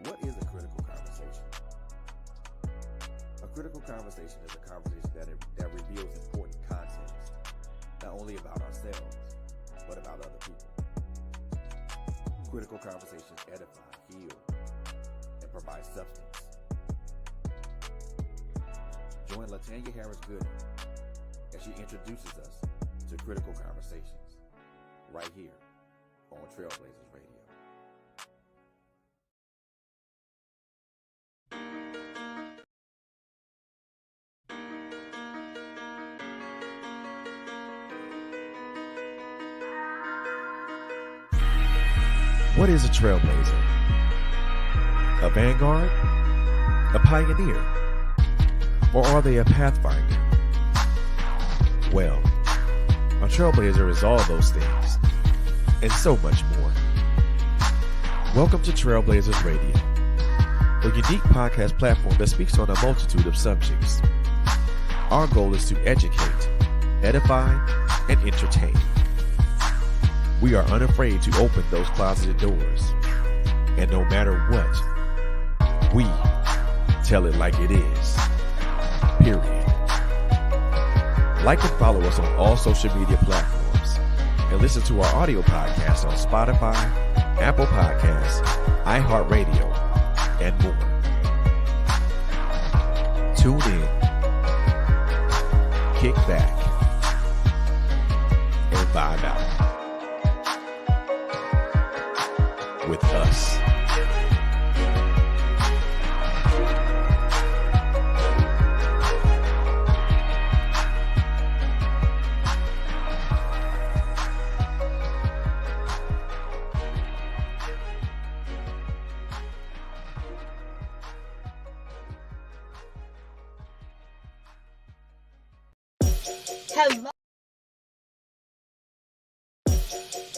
What is a critical conversation? A critical conversation is a conversation that reveals important context, not only about ourselves, but about other people. Critical conversations edify, heal, and provide substance. Join LaTanya Harris-Gooden as she introduces us to critical conversations right here on Trailblazers Radio. What is a trailblazer? A vanguard? A pioneer? Or are they a pathfinder? Well, a trailblazer is all those things, and so much more. Welcome to Trailblazers Radio, a unique podcast platform that speaks on a multitude of subjects. Our goal is to educate, edify, and entertain. We are unafraid to open those closeted doors, and no matter what, we tell it like it is. Period. Like and follow us on all social media platforms, and listen to our audio podcast on Spotify, Apple Podcasts, iHeartRadio, and more. Tune in, kick back, and vibe out with us.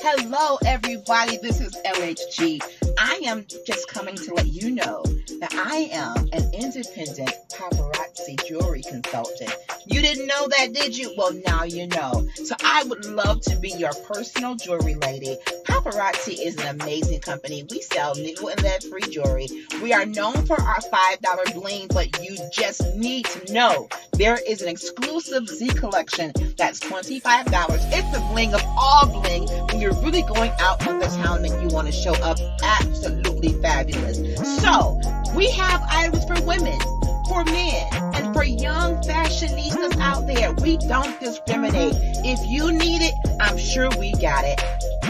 Hello, everybody. This is LHG. I am just coming to let you know that I am an independent paparazzi jewelry consultant. You didn't know that, did you? Well, now you know. So I would love to be your personal jewelry lady. Paparazzi is an amazing company. We sell nickel and lead-free jewelry. We are known for our $5 bling, but you just need to know there is an exclusive Z collection that's $25. It's the bling of all bling. When you're really going out on the town and you want to show up absolutely fabulous. So we have items for women, for men, and for young fashionistas out there. We don't discriminate. If you need it, I'm sure we got it.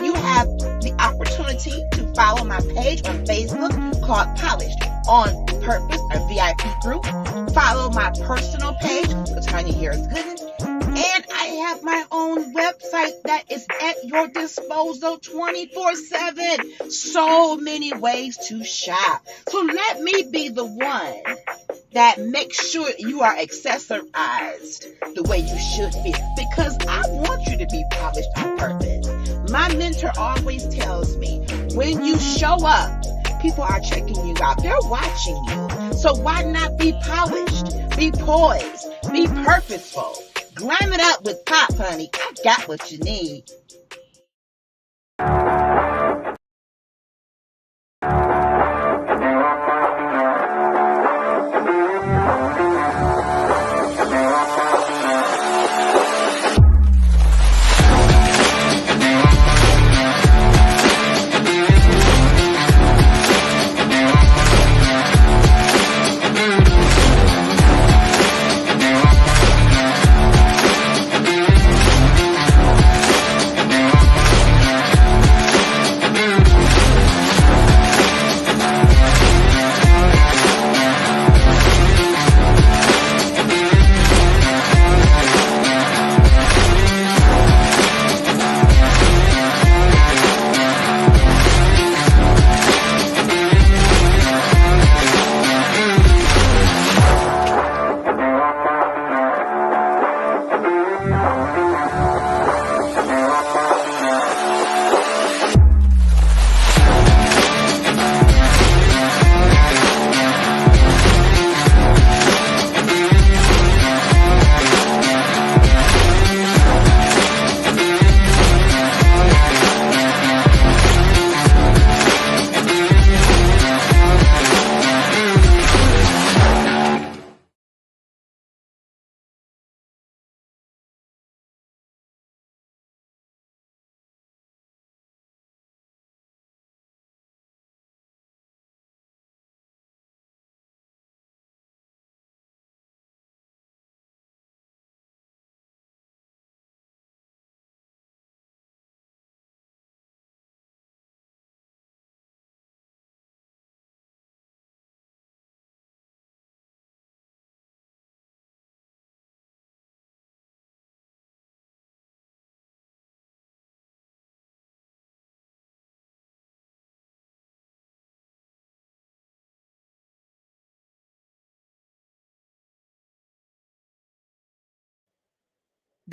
You have the opportunity to follow my page on Facebook called Polished on Purpose, a VIP group. Follow my personal page, LaTanya Harris-Gooden. And I have my own website that is at your disposal 24/7. So many ways to shop. So let me be the one that makes sure you are accessorized the way you should be. Because I want you to be polished on purpose. My mentor always tells me, when you show up, people are checking you out. They're watching you. So why not be polished? Be poised. Be purposeful. Glam it up with pop, honey. I got what you need.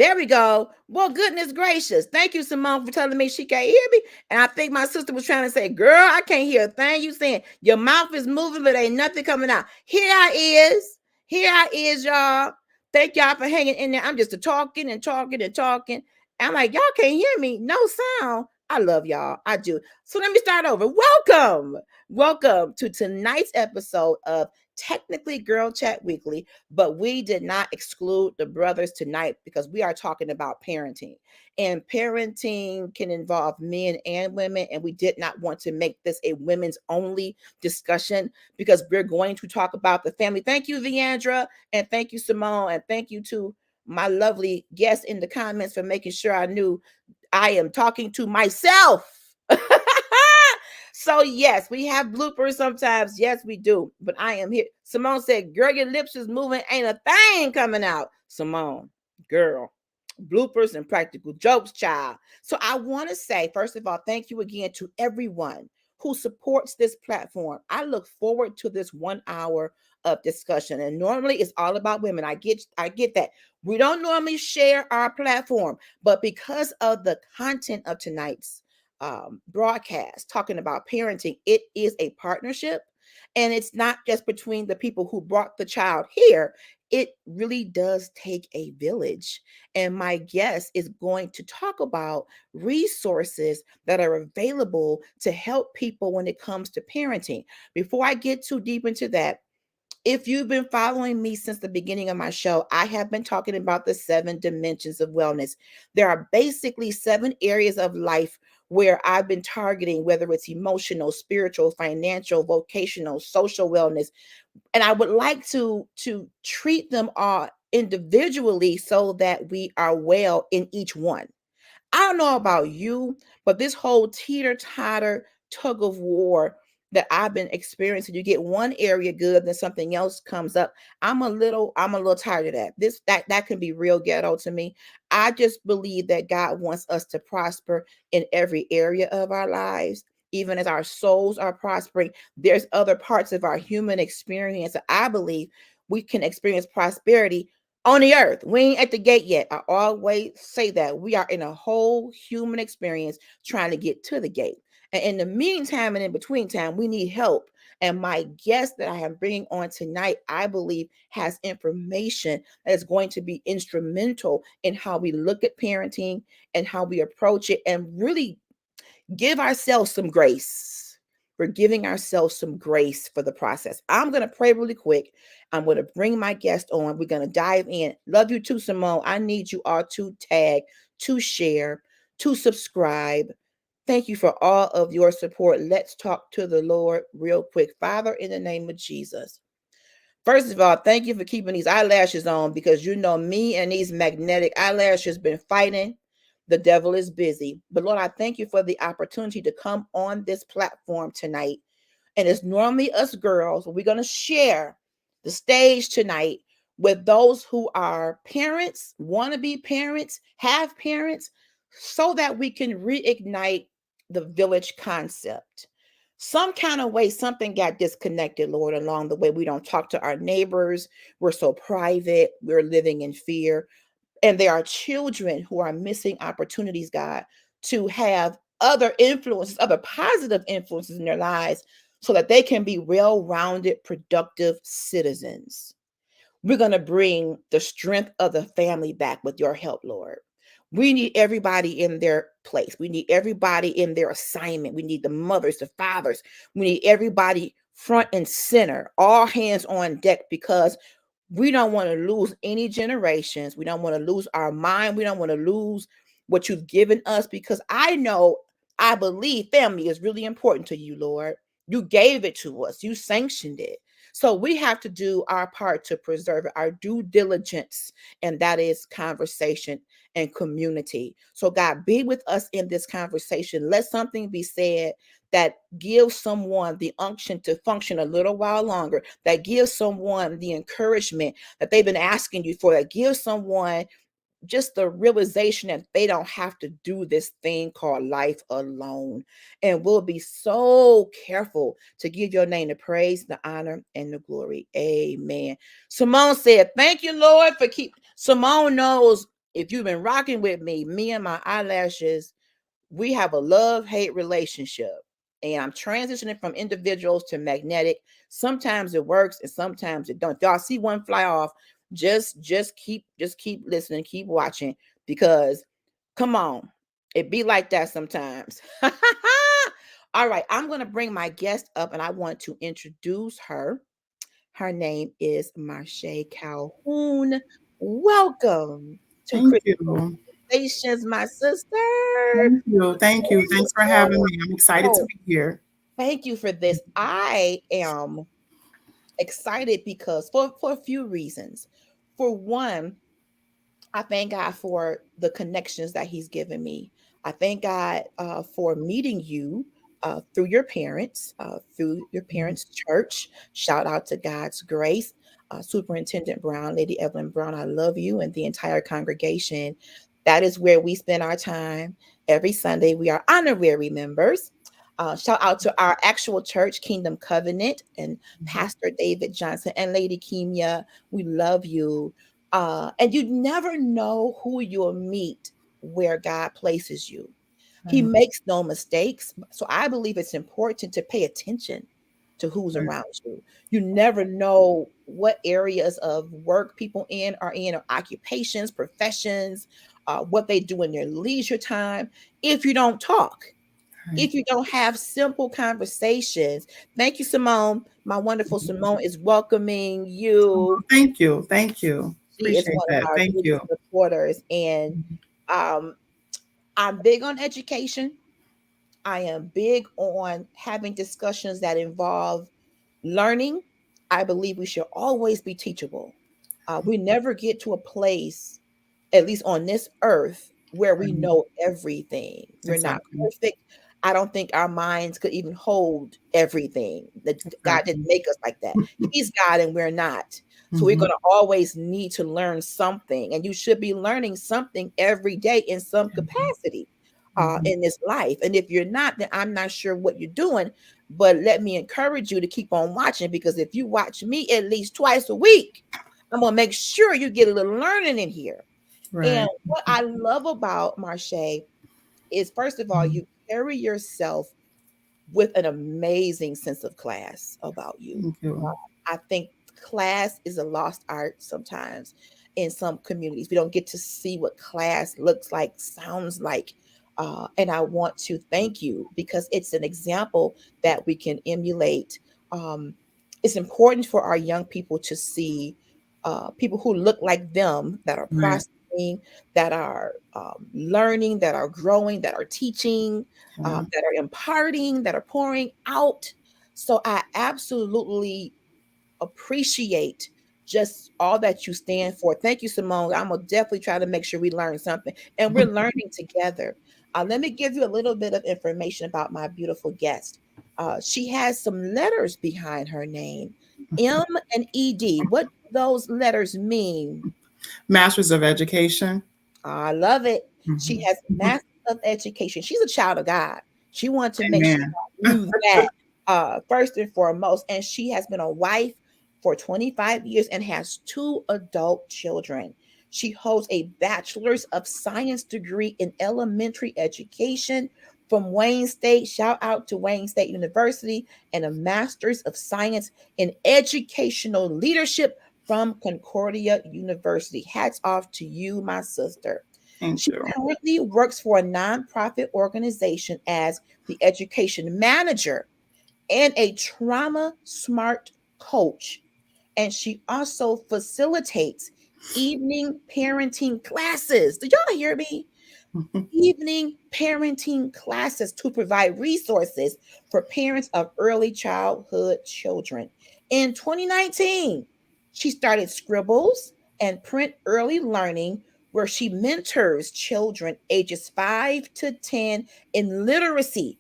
There we go. Well, goodness gracious. Thank you, Simone, for telling me she can't hear me. And I think my sister was trying to say, girl, I can't hear a thing you saying. Your mouth is moving, but ain't nothing coming out. Here I is. Here I is, y'all. Thank y'all for hanging in there. I'm just talking and talking and talking. I'm like, y'all can't hear me. No sound. I love y'all. I do. So let me start over. Welcome. Welcome to tonight's episode of technically Girl Chat Weekly, but we did not exclude the brothers tonight because we are talking about parenting. And parenting can involve men and women, and we did not want to make this a women's only discussion because we're going to talk about the family. Thank you, Viandra, and thank you, Simone, and thank you to my lovely guests in the comments for making sure I knew I am talking to myself. So yes, we have bloopers sometimes. Yes, we do. But I am here. Simone said, girl, your lips is moving. Ain't a thing coming out. Simone, girl, bloopers and practical jokes, child. So I want to say, first of all, thank you again to everyone who supports this platform. I look forward to this 1 hour of discussion. And normally it's all about women. I get that. We don't normally share our platform, but because of the content of tonight's broadcast talking about parenting, it is a partnership, and it's not just between the people who brought the child here. It really does take a village, and my guest is going to talk about resources that are available to help people when it comes to parenting. Before I get too deep into that, if you've been following me since the beginning of my show, I have been talking about the 7 dimensions of wellness. There are basically 7 areas of life where I've been targeting, whether it's emotional, spiritual, financial, vocational, social wellness. And I would like to treat them all individually so that we are well in each one. I don't know about you, but this whole teeter-totter tug of war that I've been experiencing, you get one area good, then something else comes up. I'm a little tired of that. That can be real ghetto to me. I just believe that God wants us to prosper in every area of our lives. Even as our souls are prospering, there's other parts of our human experience that I believe we can experience prosperity on the earth. We ain't at the gate yet. I always say that we are in a whole human experience trying to get to the gate. And in the meantime and in between time, we need help. And my guest that I am bringing on tonight, I believe, has information that is going to be instrumental in how we look at parenting and how we approach it and really give ourselves some grace. We're giving ourselves some grace for the process. I'm going to pray really quick. I'm going to bring my guest on. We're going to dive in. Love you too, Simone. I need you all to tag, to share, to subscribe. Thank you for all of your support. Let's talk to the Lord real quick. Father, in the name of Jesus. First of all, thank you for keeping these eyelashes on because you know me and these magnetic eyelashes been fighting. The devil is busy. But Lord, I thank you for the opportunity to come on this platform tonight. And it's normally us girls. We're going to share the stage tonight with those who are parents, want to be parents, have parents, so that we can reignite the village concept. Some kind of way, something got disconnected, Lord, along the way. We don't talk to our neighbors. We're so private. We're living in fear. And there are children who are missing opportunities, God, to have other influences, other positive influences in their lives so that they can be well-rounded, productive citizens. We're going to bring the strength of the family back with your help, Lord. We need everybody in their place. We need everybody in their assignment. We need the mothers, the fathers. We need everybody front and center, all hands on deck, because we don't want to lose any generations. We don't want to lose our mind. We don't want to lose what you've given us, because I believe family is really important to you, Lord. You gave it to us. You sanctioned it. So we have to do our part to preserve it, our due diligence, and that is conversation and community. So God, be with us in this conversation. Let something be said that gives someone the unction to function a little while longer, that gives someone the encouragement that they've been asking you for, that gives someone just the realization that they don't have to do this thing called life alone. And we'll be so careful to give your name the praise, the honor, and the glory. Amen. Simone said, thank you, Lord, for Simone knows If you've been rocking with me and my eyelashes, we have a love-hate relationship. And I'm transitioning from individuals to magnetic. Sometimes it works and sometimes it don't. If y'all see one fly off, just keep listening, keep watching, because come on, it be like that sometimes. All right, I'm going to bring my guest up and I want to introduce her. Her name is Marshe Calhoun. Welcome to Thank Critical you. Conversations, my sister. Thank you. Thank you. Thanks for having me. I'm excited to Oh, be here. thank you for this. I am excited because for a few reasons. For one, I thank God for the connections that He's given me. I thank God for meeting you through your parents' church. Shout out to God's Grace, Superintendent Brown, Lady Evelyn Brown. I love you and the entire congregation. That is where we spend our time every Sunday. We are honorary members. Shout out to our actual church, Kingdom Covenant, and Pastor David Johnson and Lady Kimia. We love you. And you never know who you'll meet where God places you. He Right, makes no mistakes. So I believe it's important to pay attention to who's right, around you. You never know what areas of work people are in, or occupations, professions, what they do in their leisure time. If you don't talk, right. if you don't have simple conversations. Thank you, Simone. My wonderful Simone is welcoming you. Thank you. Thank you. She is Appreciate one of that. our Thank biggest you. supporters, and um, I'm big on education. I am big on having discussions that involve learning. I believe we should always be teachable. We never get to a place, at least on this earth, where we Right. know everything. We're not Exactly. perfect. I don't think our minds could even hold everything. That God didn't Exactly. make us like that. He's God and we're not. So we're Mm-hmm. going to always need to learn something. And you should be learning something every day in some capacity Mm-hmm. in this life. And if you're not, then I'm not sure what you're doing. But let me encourage you to keep on watching, because if you watch me at least twice a week, I'm going to make sure you get a little learning in here. And Right. what I love about Marshe is, first of all, Mhm. you carry yourself with an amazing sense of class about you. Thank you. I think class is a lost art sometimes in some communities. We don't get to see what class looks like, sounds like. And I want to thank you because it's an example that we can emulate. Um, it's important for our young people to see people who look like them, that are Right. prospering, that are learning, that are growing, that are teaching, Yeah. that are imparting, that are pouring out. So I absolutely appreciate just all that you stand for. Thank you, Simone. I'm gonna definitely try to make sure we learn something, and we're learning together. Let me give you a little bit of information about my beautiful guest. She has some letters behind her name, M and ED. What do those letters mean? Masters of Education. I love it. She has a Mhm. master of education. She's a child of God. She wanted to make sure Amen. God knew that first and foremost. And she has been a wife for 25 years and has two adult children. She holds a bachelor's of science degree in elementary education from Wayne State. Shout out to Wayne State University, and a master's of science in educational leadership from Concordia University. Hats off to you, my sister. Thank She you. currently works for a nonprofit organization as the education manager and a trauma smart coach. And she also facilitates evening parenting classes. Did y'all hear me? Evening parenting classes to provide resources for parents of early childhood children. In 2019, she started Scribbles and Print Early Learning, where she mentors children ages 5 to 10 in literacy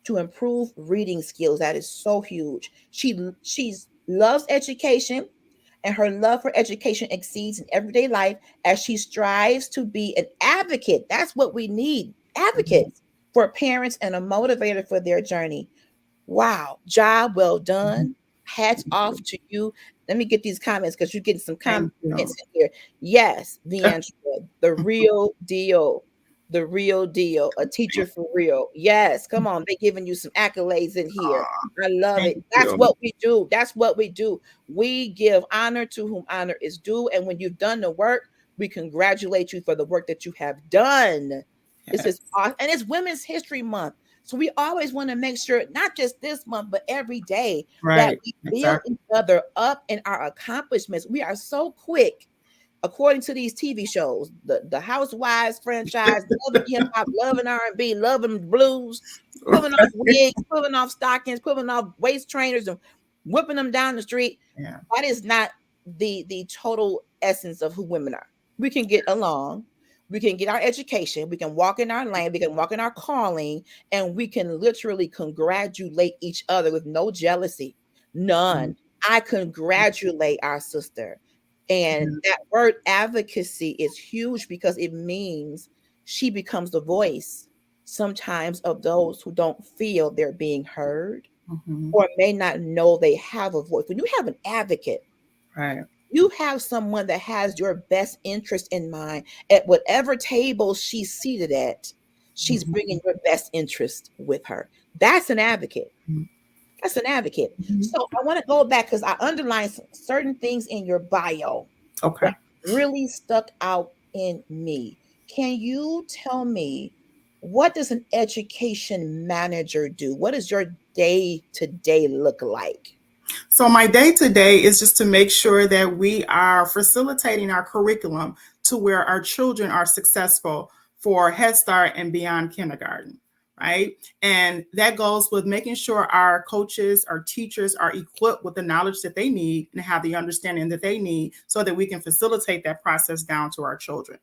to improve reading skills. That is so huge. She's loves education, and her love for education exceeds in everyday life as she strives to be an advocate. That's what we need, advocates for parents and a motivator for their journey. Wow, job well done. Hats off to you. Let me get these comments because you're getting some Thank comments you. in here. Yes, D'Angela, the real deal. The real deal. A teacher for real. Yes, come on. They're giving you some accolades in here. I love it. Thank That's you. what we do. That's what we do. We give honor to whom honor is due. And when you've done the work, we congratulate you for the work that you have done. This Yes. is awesome. And it's Women's History Month. So we always want to make sure, not just this month, but every day, that Right. we build Exactly. each other up in our accomplishments. We are so quick, according to these TV shows, the Housewives franchise, loving hip hop, loving R&B, loving blues, pulling off wigs, pulling off stockings, pulling off waist trainers, and whipping them down the street. Yeah. That is not the total essence of who women are. We can get along. We can get our education. We can walk in our lane. We can walk in our calling, and we can literally congratulate each other with no jealousy, none. I congratulate our sister. And Mhm. that word advocacy is huge because it means she becomes the voice sometimes of those who don't feel they're being heard Mhm. or may not know they have a voice. When you have an advocate, Right. you have someone that has your best interest in mind at whatever table she's seated at. She's Mhm. bringing your best interest with her. That's an advocate. Mhm. That's an advocate. Mhm. So I want to go back because I underlined certain things in your bio Okay. that really stuck out in me. Can you tell me, what does an education manager do? What does your day to day look like? So my day to day is just to make sure that we are facilitating our curriculum to where our children are successful for Head Start and beyond kindergarten, right? And that goes with making sure our coaches, our teachers are equipped with the knowledge that they need and have the understanding that they need so that we can facilitate that process down to our children.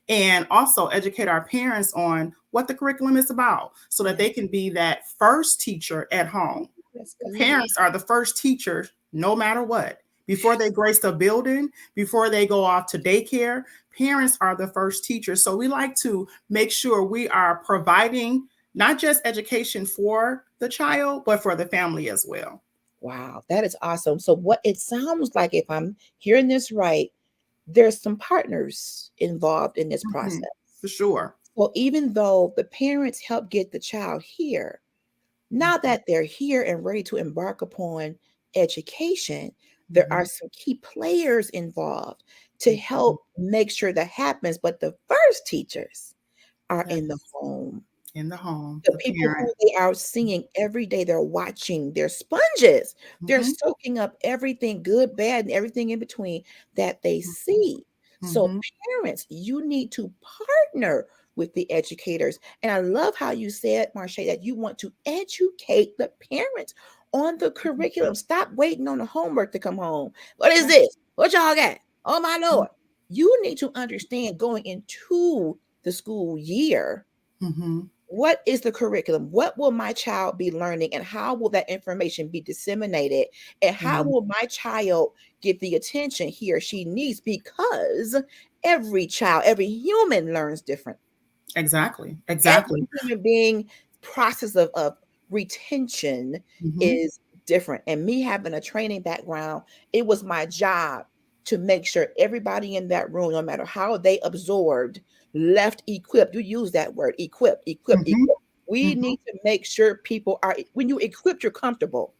And also educate our parents on what the curriculum is about so that they can be that first teacher at home. That's good. Parents are the first teachers, no matter what. Before they grace a building, before they go off to daycare, parents are the first teachers. So we like to make sure we are providing not just education for the child, but for the family as well. Wow, that is awesome. So, what it sounds like, if I'm hearing this right, there's some partners involved in this Mhm. process. For sure. Well, even though the parents help get the child here, now that they're here and ready to embark upon education, there are Mhm. some key players involved to Mhm. help make sure that happens. But the first teachers are in the Yes. home. In the home, The the people who parent. they are seeing every day, they're watching, they're sponges. They're Mhm. soaking up everything good, bad, and everything in between that they Mhm. see. So, Mhm. parents, you need to partner with the educators. And I love how you said, Marshe, that you want to educate the parents on the curriculum. Stop waiting on the homework to come home. What is this? What y'all got? Oh, my Lord. You need to understand going into the school year, Mhm. what is the curriculum? What will my child be learning? And how will that information be disseminated? And how Mhm. will my child get the attention he or she needs? Because every child, every human learns different. Exactly. Every Exactly. human being process of retention Mhm. is different. And me having a training background, it was my job to make sure everybody in that room, no matter how they absorbed, left equipped. You use that word, equipped, equipped, Mhm. equipped. We Mhm. need to make sure people are, when you equipped, you're comfortable.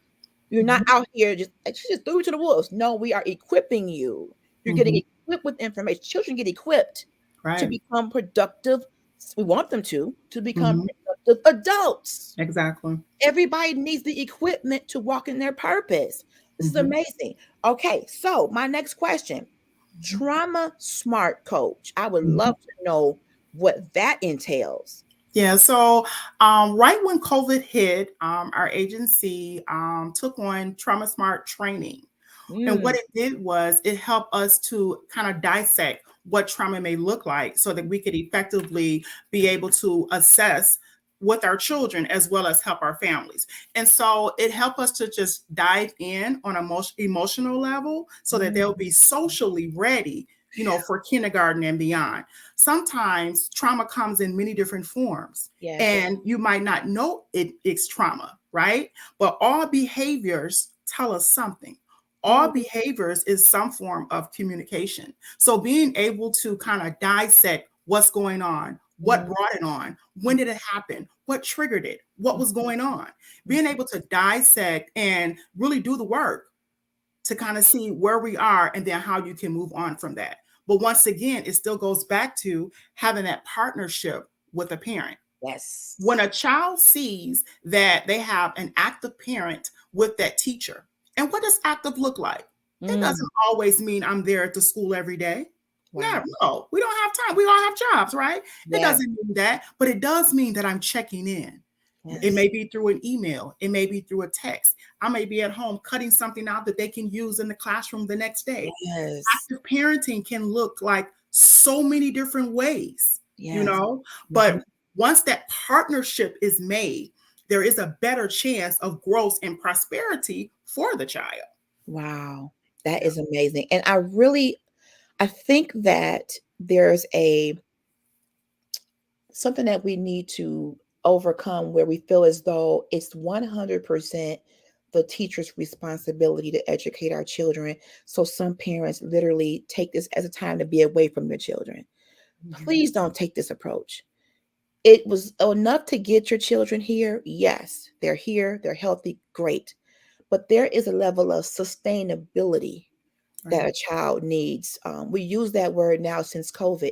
You're not Mhm. out here just, she just threw you to the wolves. No, we are equipping you. You're getting Mhm. equipped with information. Children get equipped to Right. become productive. We want them to become Mhm. productive adults. Exactly. Everybody needs the equipment to walk in their purpose. This is Mhm. amazing. Okay, so my next question, Mhm. trauma smart coach. I would Mhm. love to know what that entails. Yeah, so right when COVID hit, our agency took on Trauma Smart training. And what Mm, it did was it helped us to kind of dissect what trauma may look like so that we could effectively be able to assess with our children as well as help our families. And so it helped us to just dive in on a emotional level so that they'll mm, be socially ready, for kindergarten and beyond. Sometimes trauma comes in many different forms yes. and you might not know it's trauma, right? But all behaviors tell us something. All behaviors is some form of communication. So being able to kind of dissect what's going on, what brought it on, when did it happen, what triggered it, what was going on, being able to dissect and really do the work to kind of see where we are and then how you can move on from that. But once again, it still goes back to having that partnership with a parent. Yes. When a child sees that they have an active parent with that teacher, and what does active look like? It doesn't always mean I'm there at the school every day. Wow. No, we don't have time. We all have jobs, right? Yeah. It doesn't mean that, but it does mean that I'm checking in. Yes. It may be through an email. It may be through a text. I may be at home cutting something out that they can use in the classroom the next day. Yes. Active parenting can look like so many different ways, Yes. you know, but once that partnership is made, there is a better chance of growth and prosperity for the child. Wow. That is amazing. And I think that there's something that we need to overcome where we feel as though it's 100% the teacher's responsibility to educate our children. So some parents literally take this as a time to be away from their children. Please don't take this approach. It was enough to get your children here. Yes, they're here, they're healthy, great. But there is a level of sustainability that a child needs. We use that word now since COVID.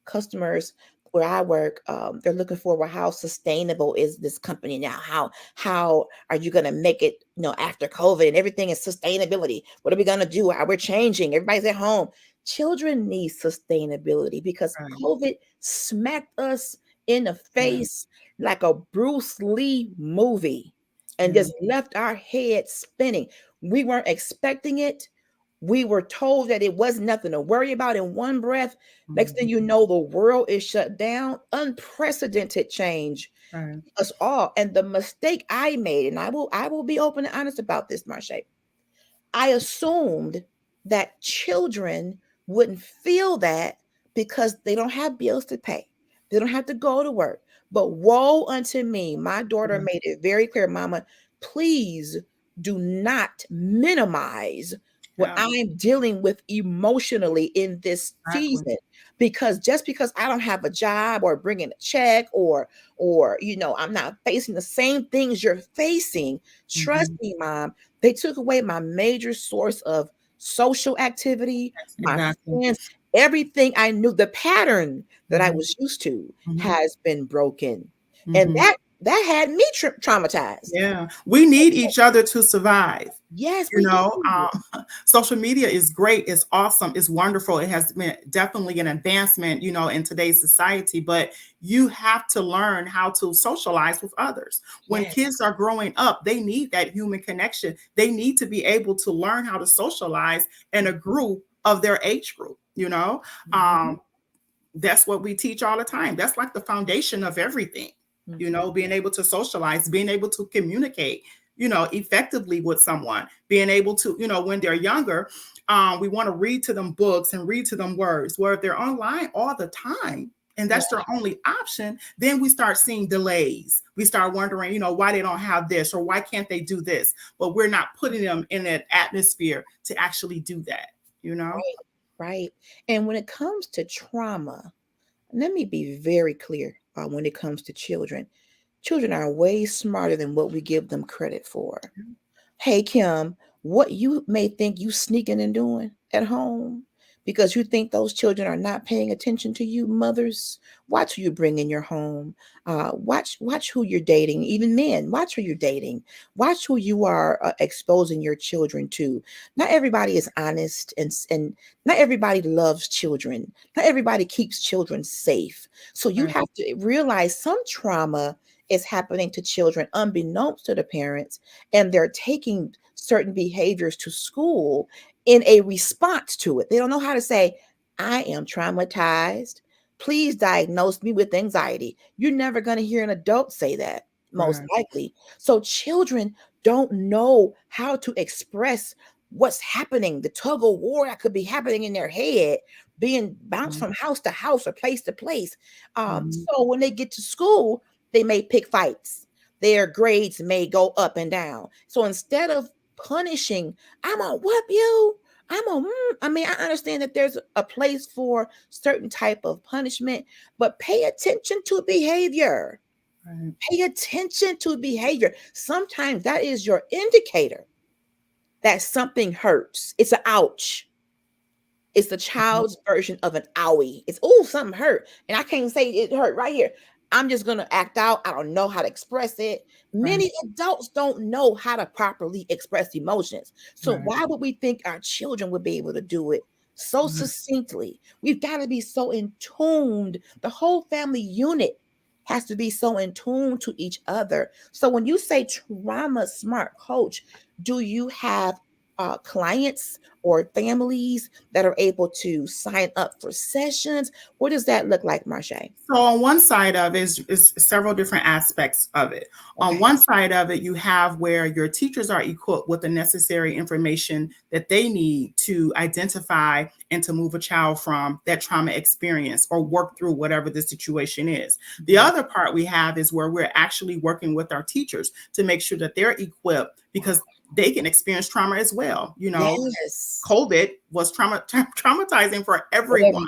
Customers where I work, they're looking for, well, how sustainable is this company now? How are you going to make it, after COVID and everything is sustainability? What are we going to do? How we're changing? Everybody's at home. Children need sustainability because COVID smacked us in the face like a Bruce Lee movie and just left our heads spinning. We weren't expecting it. We were told that it wasn't nothing to worry about in one breath. Next thing you know, the world is shut down. Unprecedented change. Us all. And the mistake I made, and I will be open and honest about this, Marshe. I assumed that children wouldn't feel that because they don't have bills to pay. They don't have to go to work. But woe unto me. My daughter made it very clear, Mama, please do not minimize what I'm dealing with emotionally in this season. Because just because I don't have a job or bringing a check or I'm not facing the same things you're facing, trust me, Mom, they took away my major source of social activity, my friends, everything I knew, the pattern that I was used to has been broken. And that had me traumatized. Yeah, we need each other to survive. Yes, social media is great. It's awesome. It's wonderful. It has been definitely an advancement, in today's society, but you have to learn how to socialize with others. When kids are growing up, they need that human connection. They need to be able to learn how to socialize in a group of their age group, that's what we teach all the time. That's like the foundation of everything, being able to socialize, being able to communicate, effectively with someone, being able to, when they're younger, we want to read to them books and read to them words. Where if they're online all the time and that's their only option, then we start seeing delays. We start wondering, why they don't have this or why can't they do this? But we're not putting them in an atmosphere to actually do that, Right. And when it comes to trauma, let me be very clear when it comes to children. Children are way smarter than what we give them credit for. Hey, Kim, what you may think you sneaking and doing at home because you think those children are not paying attention to you, mothers, watch who you bring in your home. Watch who you're dating. Even men, watch who you're dating. Watch who you are exposing your children to. Not everybody is honest and not everybody loves children. Not everybody keeps children safe. So you have to realize some trauma is happening to children unbeknownst to the parents, and they're taking certain behaviors to school in a response to it. They don't know how to say, I am traumatized. Please diagnose me with anxiety. You're never going to hear an adult say that, most likely. So children don't know how to express what's happening, the tug of war that could be happening in their head, being bounced from house to house or place to place. So when they get to school, they may pick fights. their grades may go up and down. So instead of punishing, I'm gonna whoop you. I mean, I understand that there's a place for certain type of punishment, but pay attention to behavior. Right. Pay attention to behavior. Sometimes that is your indicator that something hurts. It's an ouch. It's the child's version of an owie. It's, oh, something hurt. And I can't say it hurt right here. I'm just going to act out. I don't know how to express it. Many adults don't know how to properly express emotions. So why would we think our children would be able to do it so succinctly? We've got to be so in tuned. The whole family unit has to be so in tune to each other. So when you say trauma smart coach, do you have clients or families that are able to sign up for sessions? What does that look like, Marshe? So on one side of it is several different aspects of it. On one side of it, you have where your teachers are equipped with the necessary information that they need to identify and to move a child from that trauma experience or work through whatever the situation is. The other part we have is where we're actually working with our teachers to make sure that they're equipped, because they can experience trauma as well. You know, COVID was traumatizing for everyone.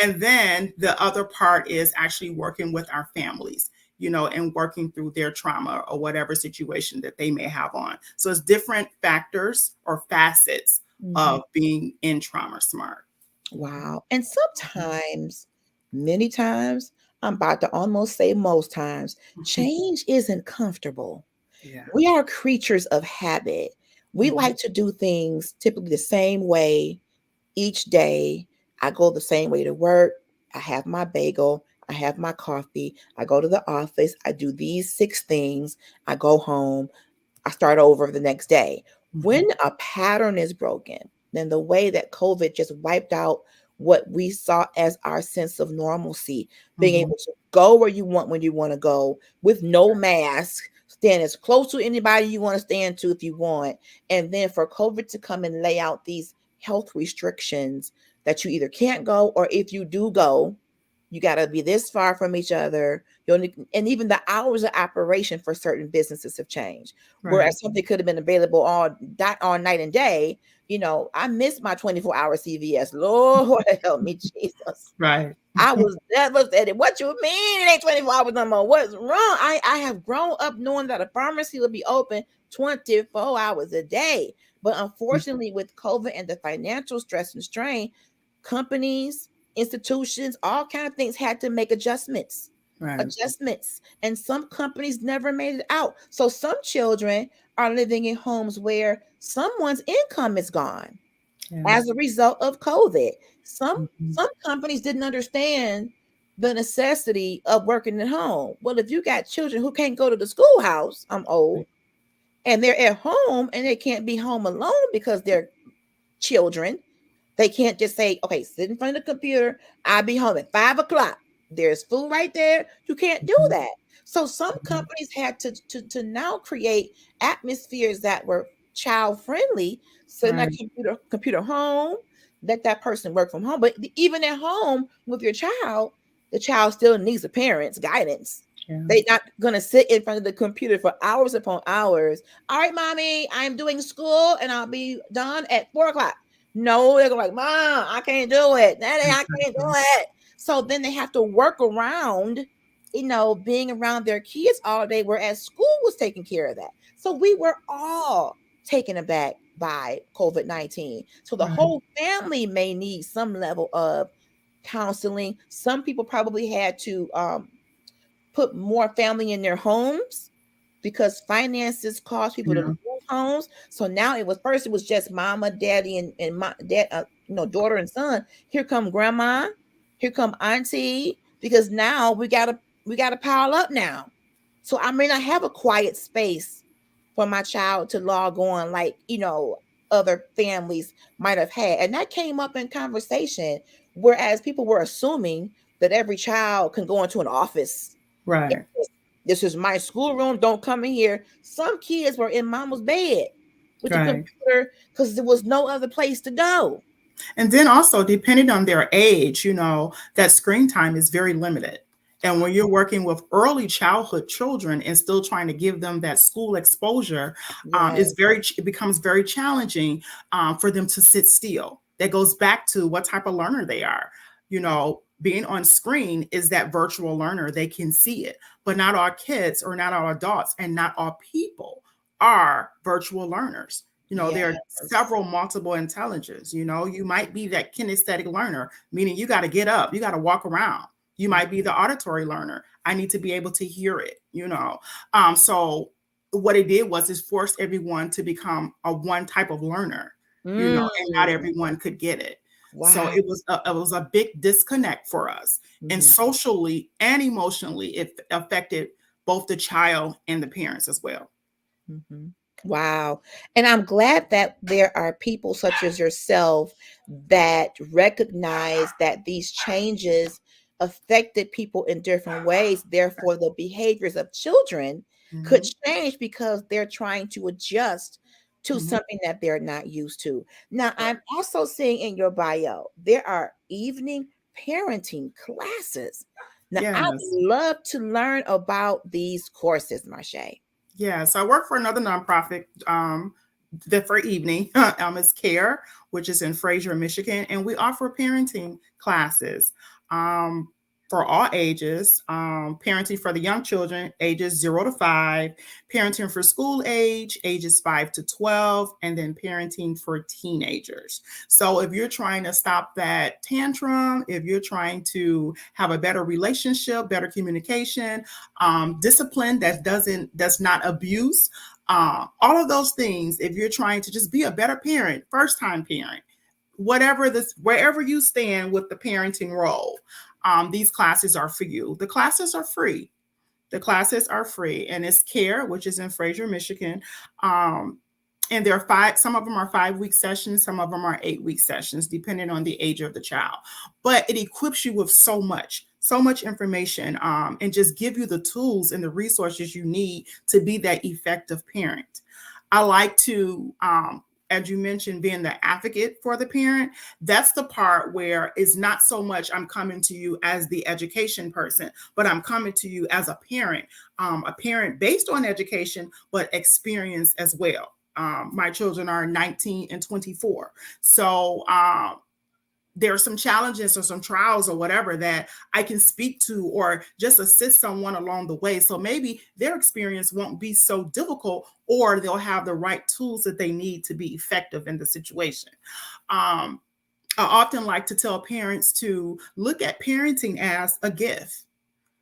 And then the other part is actually working with our families, you know, and working through their trauma or whatever situation that they may have on. So it's different factors or facets of being in Trauma Smart. Wow. And sometimes, many times, I'm about to almost say most times, change isn't comfortable. Yeah. We are creatures of habit. We like to do things typically the same way each day. I go the same way to work. I have my bagel. I have my coffee. I go to the office. I do these 6 things. I go home. I start over the next day. When a pattern is broken, then the way that COVID just wiped out what we saw as our sense of normalcy, being able to go where you want when you want to go with no mask, stand as close to anybody you want to stand to if you want. And then for COVID to come and lay out these health restrictions that you either can't go, or if you do go, you got to be this far from each other. And even the hours of operation for certain businesses have changed. Whereas something could have been available all night and day. You know, I missed my 24-hour CVS. Lord help me, Jesus. I was devastated. What you mean it ain't 24 hours no more? What's wrong? I have grown up knowing that a pharmacy will be open 24 hours a day. But unfortunately, with COVID and the financial stress and strain, companies, institutions, all kind of things had to make adjustments. And some companies never made it out. So some children are living in homes where someone's income is gone as a result of COVID. Some companies didn't understand the necessity of working at home. Well, if you got children who can't go to the schoolhouse, I'm old, and they're at home and they can't be home alone because they're children, they can't just say, okay, sit in front of the computer. I'll be home at 5 o'clock. There's food right there. You can't do that. So some companies had to now create atmospheres that were child friendly. So that computer home, let that person work from home. But even at home with your child, the child still needs a parent's guidance. They're not going to sit in front of the computer for hours upon hours. All right, mommy, I'm doing school and I'll be done at 4 o'clock. No, they're like, Mom, I can't do it. Daddy, I can't do it. So then they have to work around, you know, being around their kids all day, whereas school was taking care of that. So we were all taken aback by COVID-19. So the whole family may need some level of counseling. Some people probably had to put more family in their homes because finances caused people to move homes. So now it was just mama, daddy, and my dad, daughter and son. Here come grandma, here come auntie, because now we gotta pile up now. So I may not have a quiet space for my child to log on like other families might have had. And that came up in conversation, whereas people were assuming that every child can go into an office. This is my schoolroom. Don't come in here. Some kids were in mama's bed with the computer because there was no other place to go. And then also, depending on their age, that screen time is very limited. And when you're working with early childhood children and still trying to give them that school exposure, Yes. it becomes very challenging for them to sit still. That goes back to what type of learner they are. You know, being on screen is that virtual learner. They can see it, but not all kids or not all adults and not all people are virtual learners. You know, there are several multiple intelligences. You know, you might be that kinesthetic learner, meaning you got to get up, you got to walk around. You might be the auditory learner. I need to be able to hear it, you know. So what it did was is force everyone to become a one type of learner, you know, and not everyone could get it. Wow. So it was a big disconnect for us. And socially and emotionally, it affected both the child and the parents as well. Wow. And I'm glad that there are people such as yourself that recognize that these changes affected people in different ways. Therefore, the behaviors of children could change because they're trying to adjust to something that they're not used to. Now, I'm also seeing in your bio, there are evening parenting classes. Now, I would love to learn about these courses, Marshe. Yeah, so I work for another nonprofit that for evening, it's CARE, which is in Fraser, Michigan, and we offer parenting classes for all ages, parenting for the young children, ages 0 to 5, parenting for school age, ages 5 to 12, and then parenting for teenagers. So if you're trying to stop that tantrum, if you're trying to have a better relationship, better communication, discipline that's not abuse, all of those things, if you're trying to just be a better parent, first time parent, wherever you stand with the parenting role, these classes are for you. The classes are free. And it's CARE, which is in Fraser, Michigan. And there are some of them are 5-week sessions, some of them are 8-week sessions, depending on the age of the child. But it equips you with so much information, and just give you the tools and the resources you need to be that effective parent. I like to, as you mentioned, being the advocate for the parent. That's the part where it's not so much I'm coming to you as the education person, but I'm coming to you as a parent based on education, but experience as well. My children are 19 and 24. So there are some challenges or some trials or whatever that I can speak to or just assist someone along the way. So maybe their experience won't be so difficult, or they'll have the right tools that they need to be effective in the situation. I often like to tell parents to look at parenting as a gift.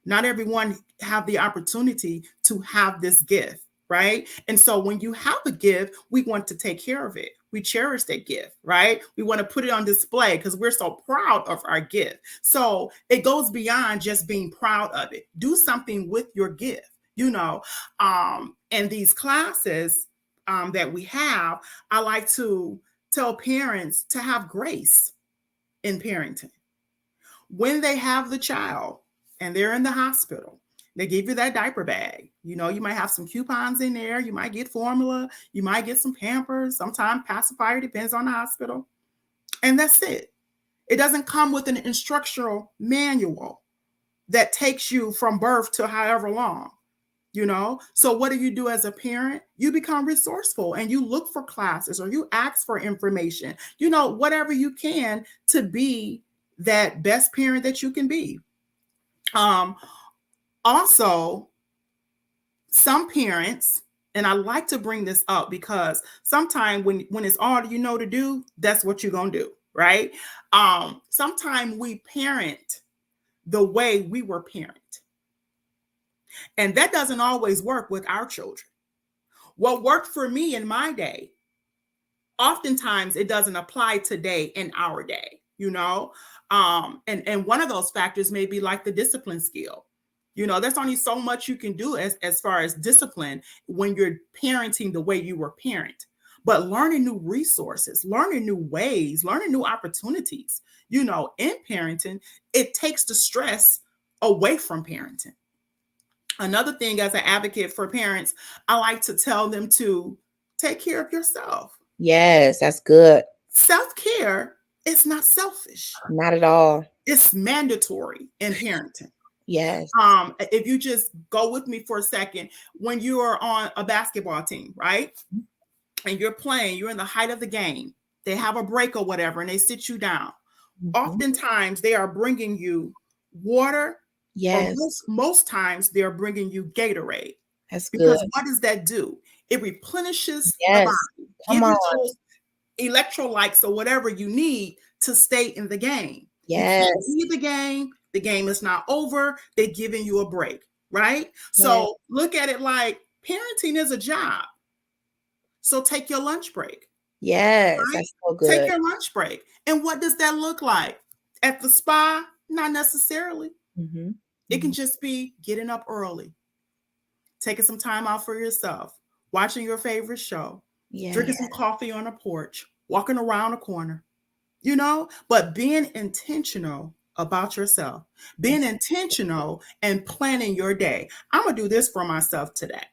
Not everyone have the opportunity to have this gift, right? And so when you have a gift, we want to take care of it. We cherish that gift, right? We want to put it on display because we're so proud of our gift. So it goes beyond just being proud of it. Do something with your gift, you know. And these classes that we have, I like to tell parents to have grace in parenting. When they have the child and they're in the hospital, they give you that diaper bag. You know, you might have some coupons in there. You might get formula. You might get some Pampers, sometimes pacifier, depends on the hospital. And that's it. It doesn't come with an instructional manual that takes you from birth to however long, you know? So what do you do as a parent? You become resourceful and you look for classes or you ask for information, you know, whatever you can to be that best parent that you can be. Also, some parents, and I like to bring this up because sometimes when it's all you know to do, that's what you're going to do, right? Sometimes we parent the way we were parent. And that doesn't always work with our children. What worked for me in my day, oftentimes it doesn't apply today in our day, you know? And one of those factors may be like the discipline skill. You know, there's only so much you can do as far as discipline when you're parenting the way you were parent. But learning new resources, learning new ways, learning new opportunities, you know, in parenting, it takes the stress away from parenting. Another thing, as an advocate for parents, I like to tell them to take care of yourself. Yes, that's good. Self-care is not selfish. Not at all. It's mandatory in parenting. Yes. If you just go with me for a second, when you are on a basketball team, right? And you're playing, you're in the height of the game, they have a break or whatever, and they sit you down. Oftentimes they are bringing you water, or Yes. most times they're bringing you Gatorade. That's good. Because what does that do? It replenishes the Yes. body, Come give you on. those electrolytes or whatever you need to stay in the game. You Yes. can't leave the game is not over, they're giving you a break, right? So look at it like parenting is a job. So take your lunch break. Yes, right? that's so good. Take your lunch break. And what does that look like? At the spa? Not necessarily. It can just be getting up early, taking some time out for yourself, watching your favorite show, drinking some coffee on a porch, walking around a corner, but being intentional about yourself, being intentional and planning your day. I'm going to do this for myself today.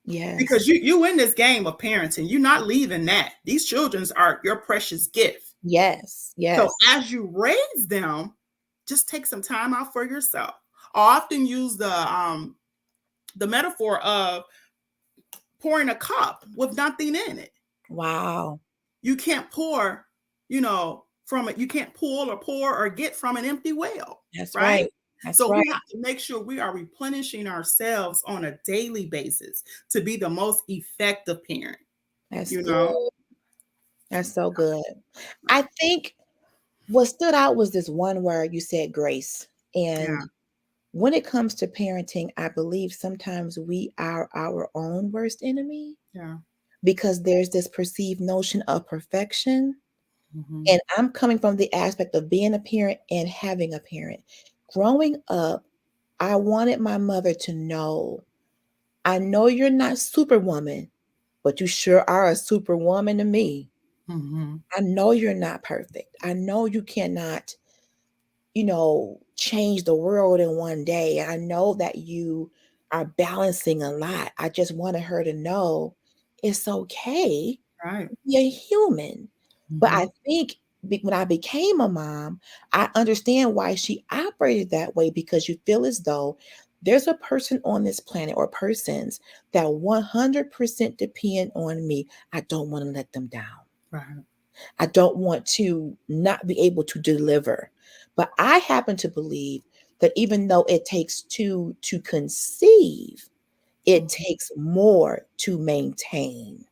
Yes. Because you in this game of parenting, you're not leaving that. These children are your precious gift. Yes. Yes. So as you raise them, just take some time out for yourself. I often use the metaphor of pouring a cup with nothing in it. Wow. You can't pour, from it. You can't pull or pour or get from an empty well. That's right. right. That's So right. we have to make sure we are replenishing ourselves on a daily basis to be the most effective parent. That's good. That's so good. I think what stood out was this one word you said, grace. And when it comes to parenting, I believe sometimes we are our own worst enemy. Yeah. Because there's this perceived notion of perfection. And I'm coming from the aspect of being a parent and having a parent. Growing up, I wanted my mother to know, I know you're not Superwoman, but you sure are a Superwoman to me. I know you're not perfect. I know you cannot, change the world in one day. I know that you are balancing a lot. I just wanted her to know it's okay. Right. You're human. But I think when I became a mom, I understand why she operated that way, because you feel as though there's a person on this planet or persons that 100% depend on me. I don't want to let them down. Right. I don't want to not be able to deliver. But I happen to believe that even though it takes two to conceive, it takes more to maintain.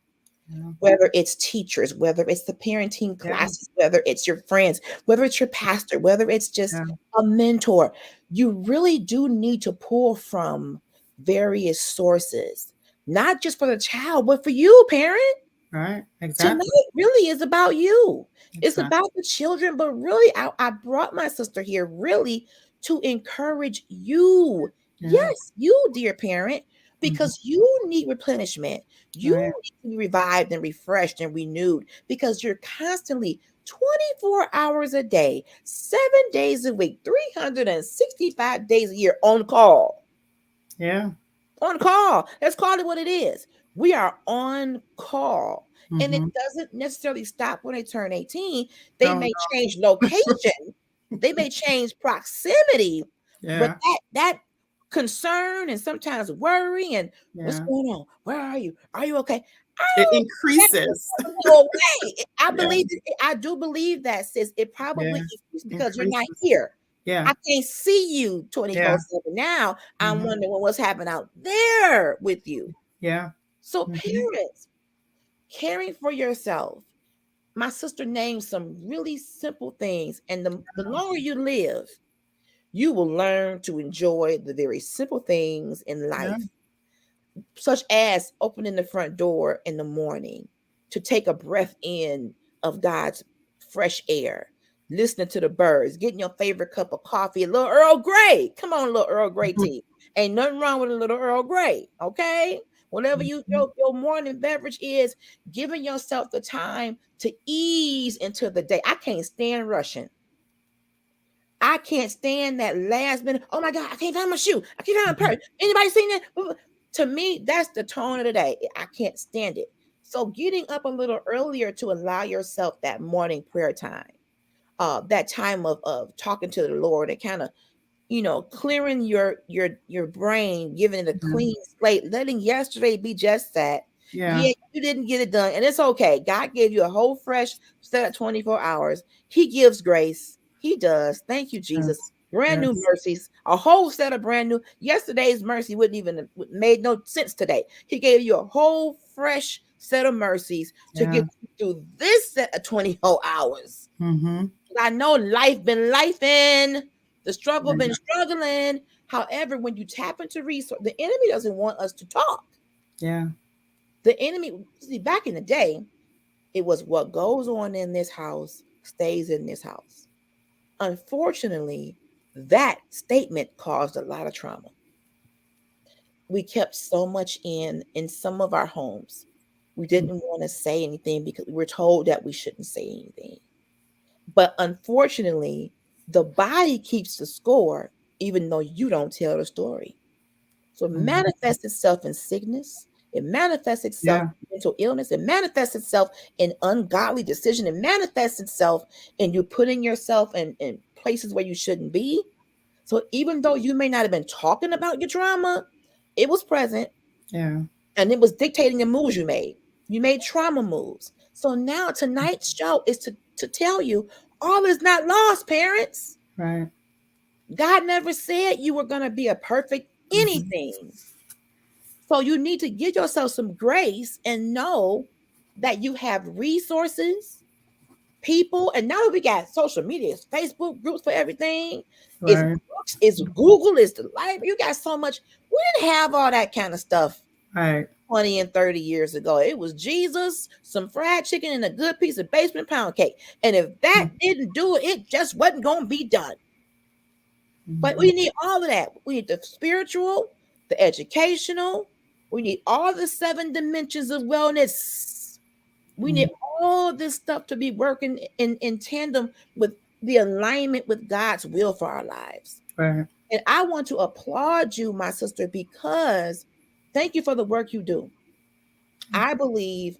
Whether it's teachers, whether it's the parenting classes, whether it's your friends, whether it's your pastor, whether it's just a mentor, you really do need to pull from various sources, not just for the child, but for you, parent. Right. Exactly. Tonight really is about you. It's about the children, but really, I brought my sister here really to encourage you. Yes, you, dear parent, because you need replenishment. You need to be revived and refreshed and renewed, because you're constantly 24 hours a day, 7 days a week, 365 days a year on call. Yeah. On call. Let's call it what it is. We are on call. And it doesn't necessarily stop when they turn 18. They may change location. They may change proximity. But that concern and sometimes worry and what's going on? Where are you? Are you okay? It increases. I do believe that, sis. It probably increases because you're not here. Yeah. I can't see you 24/7 now. I'm wondering what's happening out there with you. Yeah. So parents, caring for yourself. My sister named some really simple things. And the longer you live, you will learn to enjoy the very simple things in life, such as opening the front door in the morning to take a breath in of God's fresh air, listening to the birds, getting your favorite cup of coffee, a little Earl Grey. Come on, a little Earl Grey tea. Ain't nothing wrong with a little Earl Grey, okay? Whatever your morning beverage is, giving yourself the time to ease into the day. I can't stand rushing. I can't stand that last minute. Oh my God, I can't find my shoe. I can't find my purse. Anybody seen that? To me, that's the tone of the day. I can't stand it. So getting up a little earlier to allow yourself that morning prayer time, that time of talking to the Lord and kind of clearing your brain, giving it a clean slate, letting yesterday be just that. Yeah. Yeah, you didn't get it done, and it's okay. God gave you a whole fresh set of 24 hours. He gives grace. He does. Thank you, Jesus. Yes. Brand new Yes. mercies, a whole set of brand new. Yesterday's mercy wouldn't even have made no sense today. He gave you a whole fresh set of mercies to Yeah. get you through this set of 24 hours. Mm-hmm. I know life been lifing, the struggle Yeah. been struggling. However, when you tap into resource, the enemy doesn't want us to talk. Yeah. The enemy, see, back in the day, it was what goes on in this house stays in this house. Unfortunately, that statement caused a lot of trauma. We kept so much in some of our homes. We didn't want to say anything because we were told that we shouldn't say anything. But unfortunately, the body keeps the score, even though you don't tell the story. So it Mhm. manifests itself in sickness. It manifests itself Yeah. in mental illness. It manifests itself in ungodly decision. It manifests itself in you putting yourself in places where you shouldn't be. So even though you may not have been talking about your trauma, it was present Yeah. and it was dictating the moves you made. You made trauma moves. So now tonight's show is to tell you all is not lost, parents. Right. God never said you were going to be a perfect Mm-hmm. anything. So you need to give yourself some grace and know that you have resources, people, and now we got social media, it's Facebook groups for everything. It's Right. books, it's Google, it's the library. You got so much. We didn't have all that kind of stuff Right. 20 and 30 years ago. It was Jesus, some fried chicken, and a good piece of basement pound cake. And if that didn't do it, it just wasn't going to be done. But we Mm-hmm. need all of that. We need the spiritual, the educational. We need all the 7 dimensions of wellness. We need all this stuff to be working in tandem with the alignment with God's will for our lives. Right. And I want to applaud you, my sister, because thank you for the work you do. I believe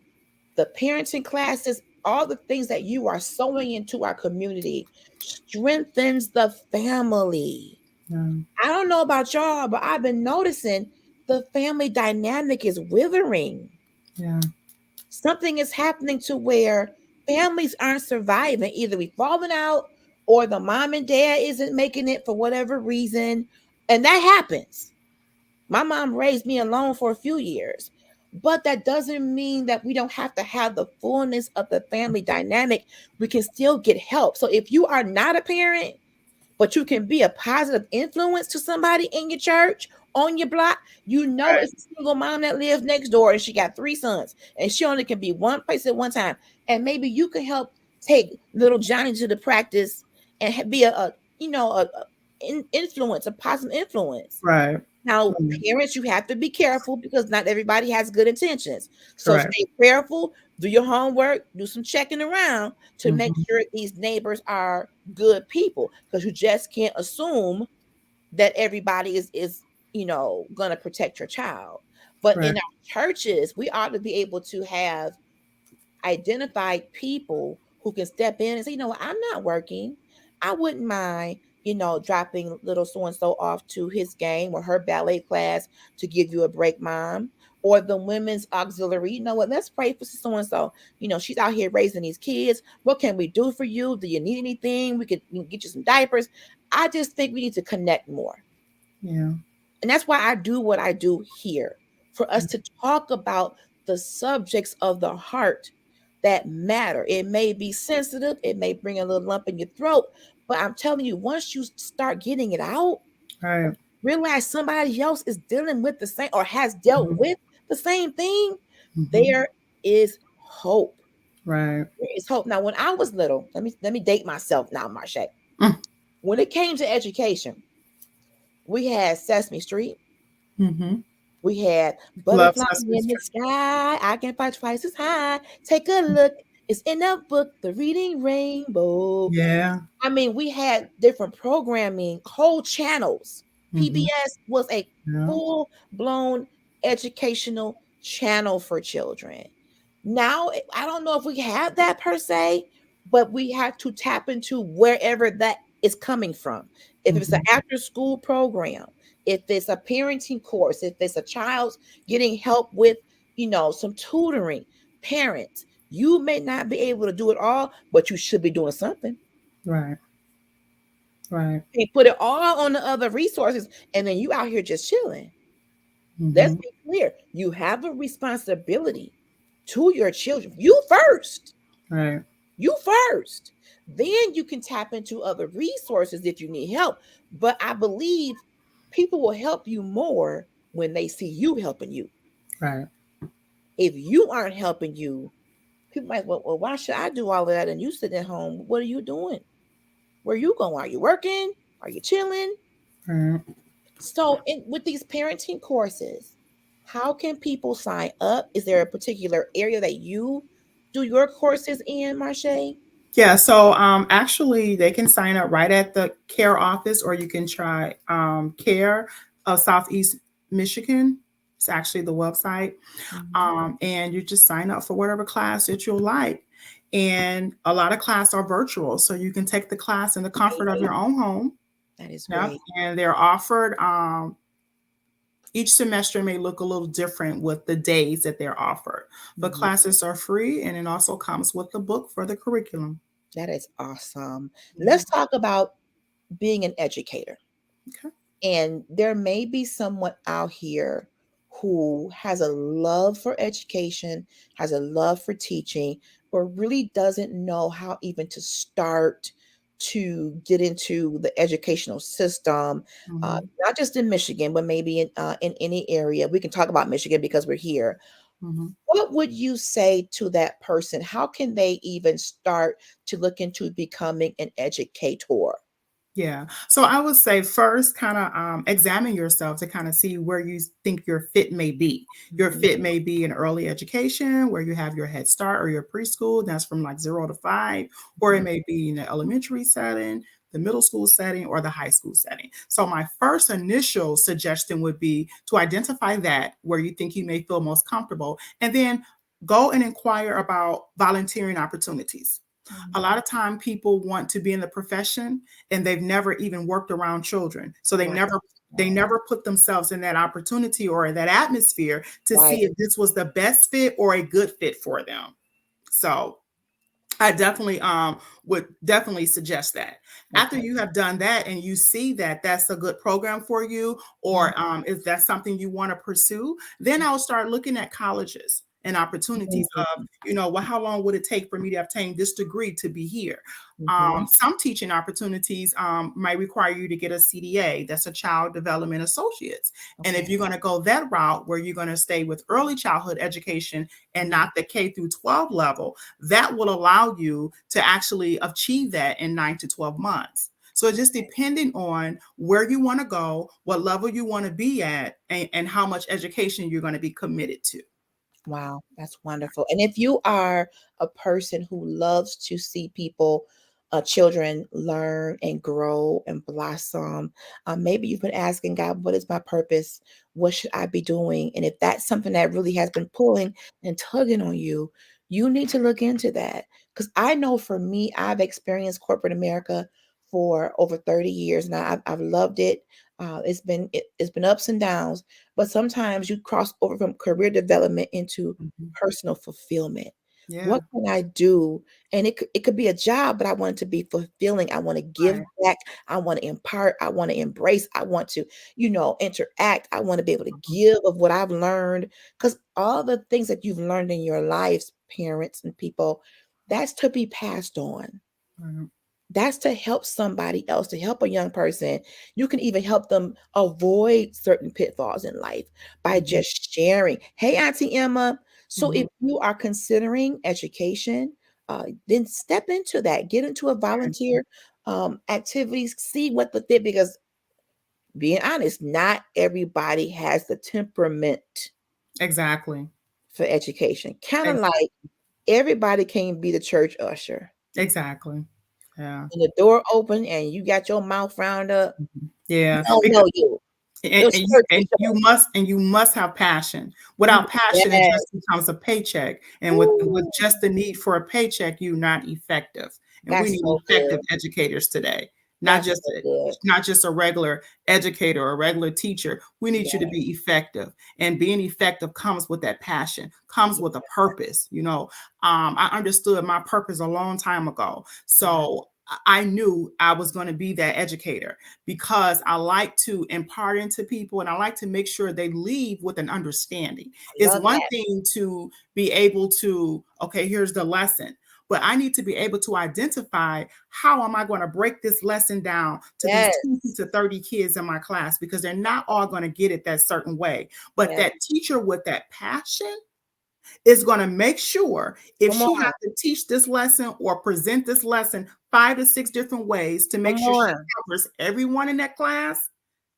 the parenting classes, all the things that you are sowing into our community strengthens the family. Yeah. I don't know about y'all, but I've been noticing the family dynamic is withering. Yeah. Something is happening to where families aren't surviving. Either we falling out or the mom and dad isn't making it for whatever reason. And that happens. My mom raised me alone for a few years. But that doesn't mean that we don't have to have the fullness of the family dynamic. We can still get help. So if you are not a parent, but you can be a positive influence to somebody in your church, on your block. You know, Right. it's a single mom that lives next door and she got 3 sons and she only can be one place at one time. And maybe you can help take little Johnny to the practice and be a influence, a positive influence. Right. Now, Mm. parents, you have to be careful because not everybody has good intentions. So Correct. stay prayerful, do your homework, do some checking around to make Mm-hmm. sure these neighbors are good people because you just can't assume that everybody is going to protect your child. But in Right. our churches, we ought to be able to have identified people who can step in and say, I'm not working. I wouldn't mind, dropping little so and so off to his game or her ballet class to give you a break, mom. Or the women's auxiliary, you know what? Let's pray for so and so. She's out here raising these kids. What can we do for you? Do you need anything? We can get you some diapers. I just think we need to connect more. Yeah. And that's why I do what I do here, for us to talk about the subjects of the heart that matter. It may be sensitive, it may bring a little lump in your throat, but I'm telling you, once you start getting it out, Right. realize somebody else is dealing with the same or has dealt Mhm. with the same thing, Mhm. there is hope. Right. There is hope. Now, when I was little, let me date myself now, Marshe. Mm. When it came to education, we had Sesame Street. Mm-hmm. We had Love butterflies Sesame in the Street. sky. I can fly twice as high. Take a look. It's in the book, The Reading Rainbow. Yeah. I mean, we had different programming, whole channels. Mm-hmm. PBS was a Yeah. full-blown educational channel for children. Now, I don't know if we have that per se, but we have to tap into wherever that it's coming from. If it's an after school program, if it's a parenting course, if it's a child's getting help with, some tutoring, parents, you may not be able to do it all, but you should be doing something. Right. Right. You put it all on the other resources, and then you out here just chilling. Let's Mm-hmm. be clear. You have a responsibility to your children. You first. Right. You first. Then you can tap into other resources if you need help. But I believe people will help you more when they see you helping you. Right. If you aren't helping you, people might, well, why should I do all of that? And you sitting at home, what are you doing? Where are you going? Are you working? Are you chilling? Right. So with these parenting courses, how can people sign up? Is there a particular area that you do your courses in, Marshe? Yeah, so actually they can sign up right at the CARE office, or you can try CARE of Southeast Michigan. It's actually the website. And you just sign up for whatever class that you'll like. And a lot of classes are virtual, so you can take the class in the comfort of your own home. That is Yep. great. And they're offered, each semester may look a little different with the days that they're offered, but classes are free, and it also comes with the book for the curriculum. That is awesome. Let's talk about being an educator. Okay. And there may be someone out here who has a love for education, has a love for teaching, but really doesn't know how even to start to get into the educational system, not just in Michigan, but maybe in any area. We can talk about Michigan because we're here. What would you say to that person? How can they even start to look into becoming an educator? Yeah. So I would say first, kind of examine yourself to kind of see where you think your fit may be. Your fit may be in early education, where you have your Head Start or your preschool. That's from like 0 to 5, or it may be in the elementary setting, the middle school setting, or the high school setting. So my first initial suggestion would be to identify that where you think you may feel most comfortable, and then go and inquire about volunteering opportunities. A lot of time people want to be in the profession and they've never even worked around children. So they never put themselves in that opportunity or that atmosphere to see if this was the best fit or a good fit for them. So I definitely would definitely suggest that. After you have done that and you see that that's a good program for you, or if that's something you want to pursue, then I'll start looking at colleges and opportunities of, well, how long would it take for me to obtain this degree to be here? Some teaching opportunities might require you to get a CDA, that's a Child Development Associates. And if you're going to go that route where you're going to stay with early childhood education and not the K through 12 level, that will allow you to actually achieve that in 9 to 12 months. So just depending on where you want to go, what level you want to be at, and how much education you're going to be committed to. Wow, that's wonderful. And if you are a person who loves to see people, children learn and grow and blossom, maybe you've been asking God, what is my purpose? What should I be doing? And if that's something that really has been pulling and tugging on you, you need to look into that. Because I know for me, I've experienced corporate America for over 30 years now. I've loved it. It's been ups and downs, but sometimes you cross over from career development into personal fulfillment. Yeah. What can I do? And it could be a job, but I want it to be fulfilling. I want to give back. I want to impart. I want to embrace. I want to, interact. I want to be able to give of what I've learned. Because all the things that you've learned in your lives, parents and people, that's to be passed on. That's to help somebody else, to help a young person. You can even help them avoid certain pitfalls in life by just sharing. Hey, Auntie Emma. So if you are considering education, then step into that. Get into a volunteer activities. See what the thing, because being honest, not everybody has the temperament Exactly. for education. Kind of like everybody can't be the church usher. Exactly. Yeah. And the door open and you got your mouth round up. Yeah. I don't know you. And you must have passion. Without passion, it just becomes a paycheck. And with just the need for a paycheck, you're not effective. And we need effective educators today, not That's just so good. not just a regular educator or a regular teacher. We need you to be effective, and being effective comes with that passion, comes with a purpose. I understood my purpose a long time ago, so I knew I was going to be that educator because I like to impart into people, and I like to make sure they leave with an understanding. It's Love one that. thing to be able to, okay, here's the lesson, but I need to be able to identify how am I going to break this lesson down to these 20 to 30 kids in my class, because they're not all going to get it that certain way. But that teacher with that passion is going to make sure if Come she on. has to teach this lesson or present this lesson 5 to 6 different ways to make Come sure she on. covers everyone in that class,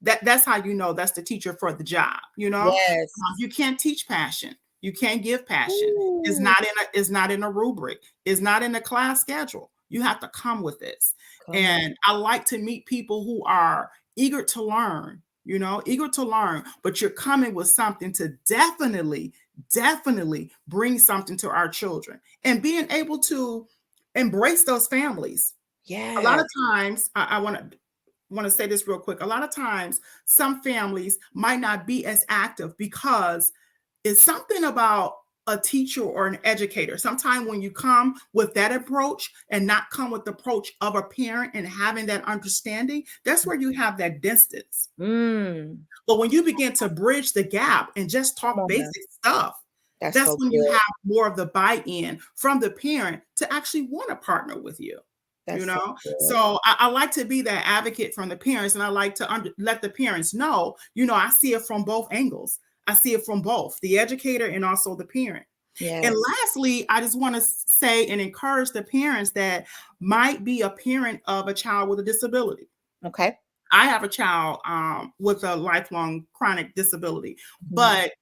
that's how you know that's the teacher for the job. Yes. You can't teach passion. You can't give passion. It's Ooh. not in a rubric. It's not in a class schedule. You have to come with this. Come And I like to meet people who are eager to learn, eager to learn, but you're coming with something to definitely bring something to our children, and being able to embrace those families. A lot Yes. of times, I want to say this real quick. A lot of times, some families might not be as active because it's something about a teacher or an educator. Sometimes when you come with that approach and not come with the approach of a parent and having that understanding, that's where you have that distance. Mm. But when you begin to bridge the gap and just Come talk on now. basic stuff, That's that's so when you good. have more of the buy-in from the parent to actually want to partner with you. That's so good. So I like to be that advocate from the parents, and I like to let the parents know, I see it from both angles. I see it from both the educator and also the parent. Yes. And lastly, I just want to say and encourage the parents that might be a parent of a child with a disability. Okay. I have a child with a lifelong chronic disability, but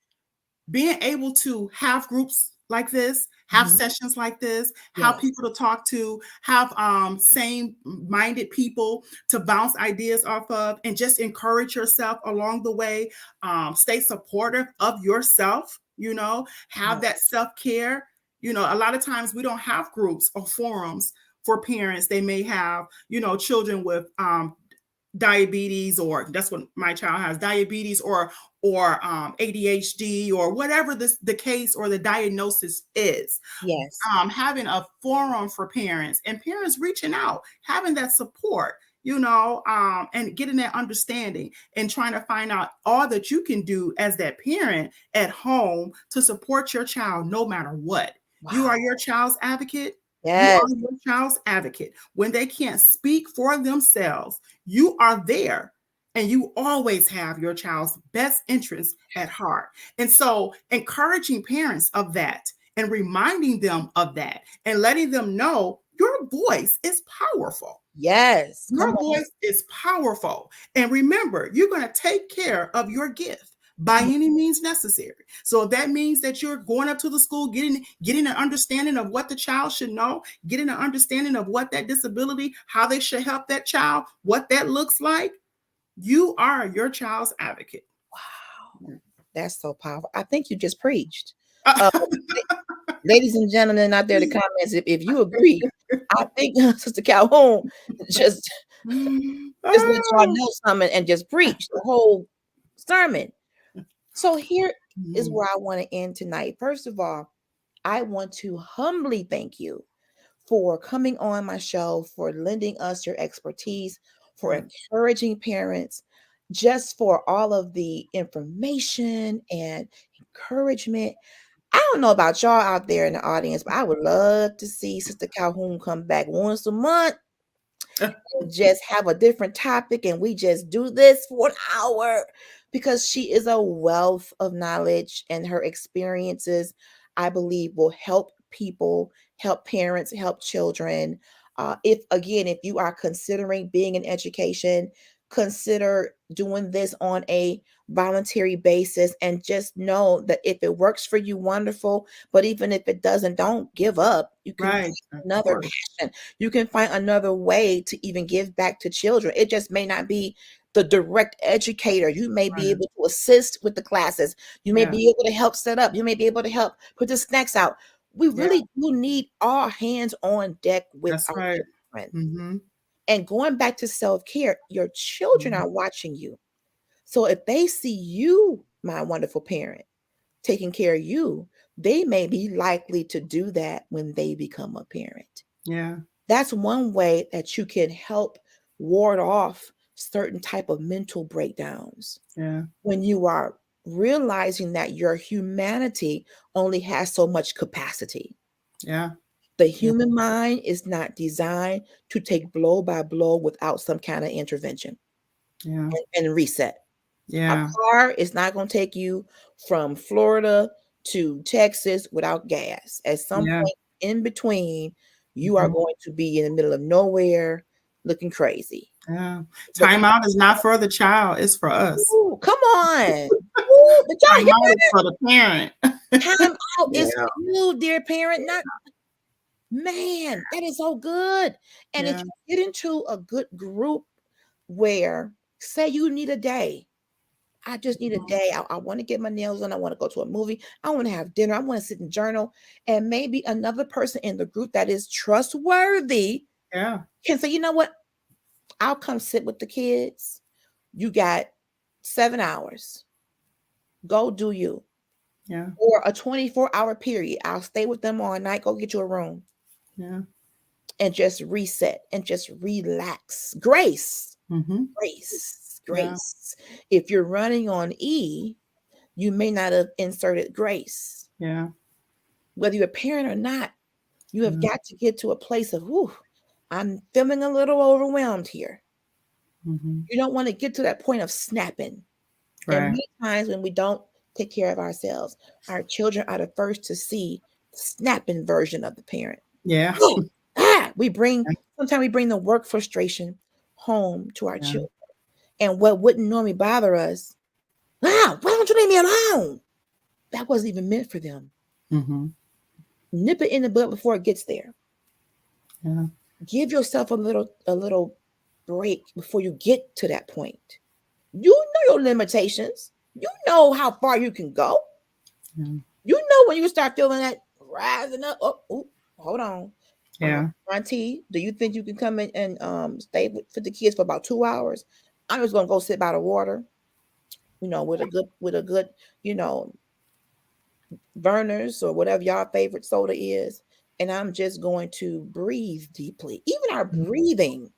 being able to have groups like this, have sessions like this, have people to talk to, have same-minded people to bounce ideas off of, and just encourage yourself along the way. Stay supportive of yourself, have that self-care. A lot of times we don't have groups or forums for parents. They may have, children with diabetes, or that's what my child has, diabetes or ADHD, or whatever the case or the diagnosis is. Yes. Having a forum for parents and parents reaching out, having that support, and getting that understanding and trying to find out all that you can do as that parent at home to support your child no matter what. Wow. You are your child's advocate. Yes. You are your child's advocate. When they can't speak for themselves, you are there, and you always have your child's best interest at heart. And so encouraging parents of that and reminding them of that and letting them know your voice is powerful. Yes. Your voice is powerful. And remember, you're going to take care of your gift by any means necessary. So that means that you're going up to the school, getting an understanding of what the child should know, getting an understanding of what that disability, how they should help that child, what that looks like. You are your child's advocate. Wow. That's so powerful. I think you just preached. Ladies and gentlemen out there in the comments, if you agree, I think Sister Calhoun just let y'all know something and just preach the whole sermon. So here is where I want to end tonight. First of all, I want to humbly thank you for coming on my show, for lending us your expertise, for encouraging parents, just for all of the information and encouragement. I don't know about y'all out there in the audience, but I would love to see Sister Calhoun come back once a month and just have a different topic, and we just do this for an hour, because she is a wealth of knowledge, and her experiences, I believe, will help people, help parents, help children. If you are considering being in education, consider doing this on a voluntary basis, and just know that if it works for you, wonderful. But even if it doesn't, don't give up. You can find another passion. You can find another way to even give back to children. It just may not be the direct educator. You may be able to assist with the classes. You may be able to help set up. You may be able to help put the snacks out. We really do need all hands on deck with our children. And going back to self-care, your children are watching you. So if they see you, my wonderful parent, taking care of you, they may be likely to do that when they become a parent. Yeah. That's one way that you can help ward off certain type of mental breakdowns. Yeah. When you are realizing that your humanity only has so much capacity. Yeah. The human mind is not designed to take blow by blow without some kind of intervention Yeah. and reset. A Yeah. car is not going to take you from Florida to Texas without gas. At some Yeah. point in between, you are going to be in the middle of nowhere looking crazy. Yeah. But Timeout is not for the child, it's for us. ooh, come on. Ooh, but y'all hear Timeout is for the parent. time out is Yeah. for you, dear parent. Not man, that is so good. And if Yeah. you get into a good group where, say, you need a day, I just need a day. I want to get my nails done. I want to go to a movie. I want to have dinner. I want to sit and journal. And maybe another person in the group that is trustworthy Yeah. can say, you know what? I'll come sit with the kids. You got 7 hours. Go do you. Yeah. Or a 24-hour period. I'll stay with them all night. Go get you a room. Yeah. And just reset and just relax. Grace. Mm-hmm. Grace. Yeah. Grace. If you're running on E, you may not have inserted grace. Yeah. Whether you're a parent or not, you have Yeah. got to get to a place of, whew, I'm feeling a little overwhelmed here. Mm-hmm. You don't want to get to that point of snapping. And Right. many times when we don't take care of ourselves, our children are the first to see the snapping version of the parent. Yeah. Sometimes we bring the work frustration home to our Yeah. children. And what wouldn't normally bother us, why don't you leave me alone? That wasn't even meant for them. Mm-hmm. Nip it in the bud before it gets there. Yeah. Give yourself a little break before you get to that point. You know your limitations. You know how far you can go. Yeah. You know when you start feeling that rising up. Oh, hold on. Yeah. Auntie, do you think you can come in and stay for the kids for about 2 hours? I'm just gonna go sit by the water, with a good, Vernors or whatever y'all favorite soda is, and I'm just going to breathe deeply. Even our breathing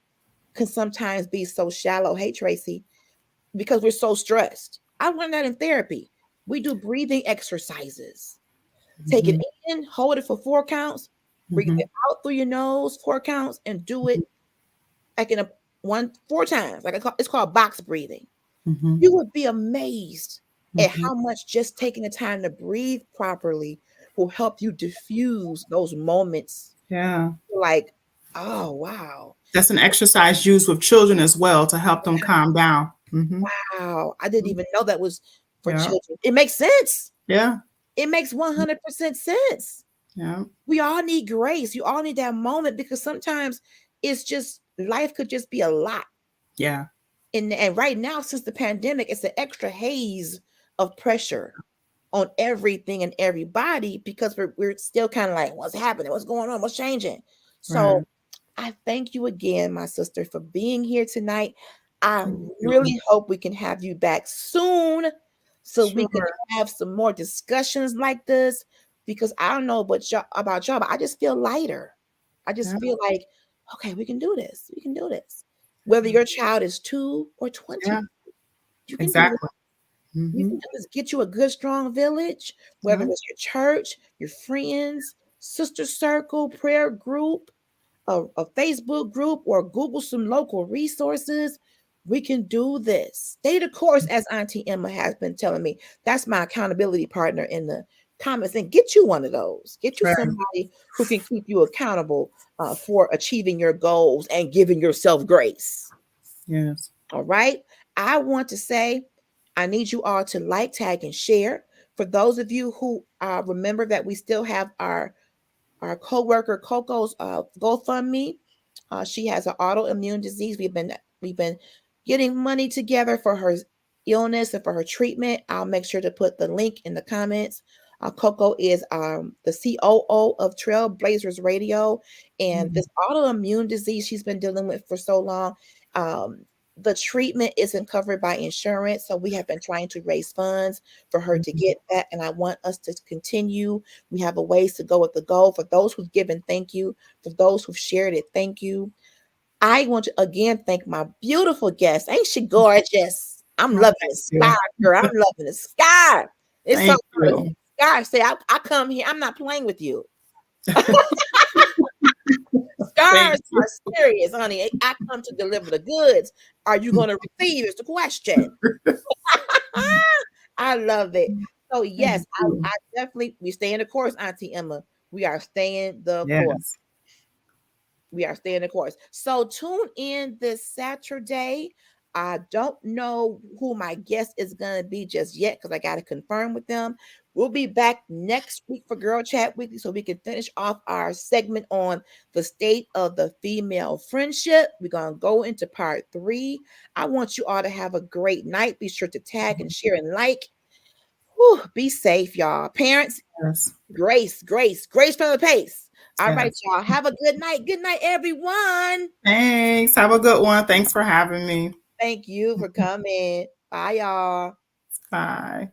can sometimes be so shallow. Hey, Tracy, because we're so stressed. I learned that in therapy. We do breathing exercises. Take it in, hold it for 4 counts, breathe Mm-hmm. it out through your nose, 4 counts, and do it like 4 times. It's called box breathing. Mm-hmm. You would be amazed at Mm-hmm. how much just taking the time to breathe properly will help you diffuse those moments. Yeah. Like, oh, wow. That's an exercise used with children as well to help them calm down. Mm-hmm. Wow. I didn't even know that was for Yeah. children. It makes sense. Yeah. It makes 100% sense. Yeah. We all need grace. You all need that moment because sometimes it's just life could just be a lot. Yeah. And right now, since the pandemic, it's an extra haze of pressure on everything and everybody because we're still kind of like, what's happening? What's going on? What's changing? So Right. I thank you again, my sister, for being here tonight. I Thank you. really hope we can have you back soon so we can Sure. have some more discussions like this because I don't know about y'all, but I just feel lighter. I just Yeah. feel like, okay, we can do this. We can do this. Whether your child is 2 or 20, Yeah. you can do this. Exactly. You Mm-hmm. can just get you a good, strong village, whether Yeah. it's your church, your friends, sister circle, prayer group, a Facebook group, or Google some local resources. We can do this. Stay the course, as Auntie Emma has been telling me. That's my accountability partner in the comments. And get you one of those. Get you Right. somebody who can keep you accountable for achieving your goals and giving yourself grace. Yes. All right. I want to say, I need you all to like, tag, and share. For those of you who remember that we still have our co-worker Coco's GoFundMe. She has an autoimmune disease. We've been getting money together for her illness and for her treatment. I'll make sure to put the link in the comments. Coco is the COO of Trailblazers Radio, and this autoimmune disease she's been dealing with for so long. The treatment isn't covered by insurance, so we have been trying to raise funds for her to get that, and I want us to continue. We have a ways to go with the goal. For those who've given, thank you. For those who've shared it, thank you. I want to again thank my beautiful guest. Ain't she gorgeous? I'm loving the sky, girl. I'm loving the sky. It's so good. Sky say, I come here. I'm not playing with you. Stars are serious, honey. I come to deliver the goods. Are you going to receive? Is the question. I love it. So yes, I definitely, we stay in the course, Auntie Emma. We are staying the course. We are staying the course. So tune in this Saturday. I don't know who my guest is going to be just yet because I got to confirm with them. We'll be back next week for Girl Chat Weekly so we can finish off our segment on the state of the female friendship. We're going to go into part 3. I want you all to have a great night. Be sure to tag and share and like. Whew, be safe, y'all. Parents, grace for the pace. All right, y'all. Have a good night. Good night, everyone. Thanks. Have a good one. Thanks for having me. Thank you for coming. Bye, y'all. Bye.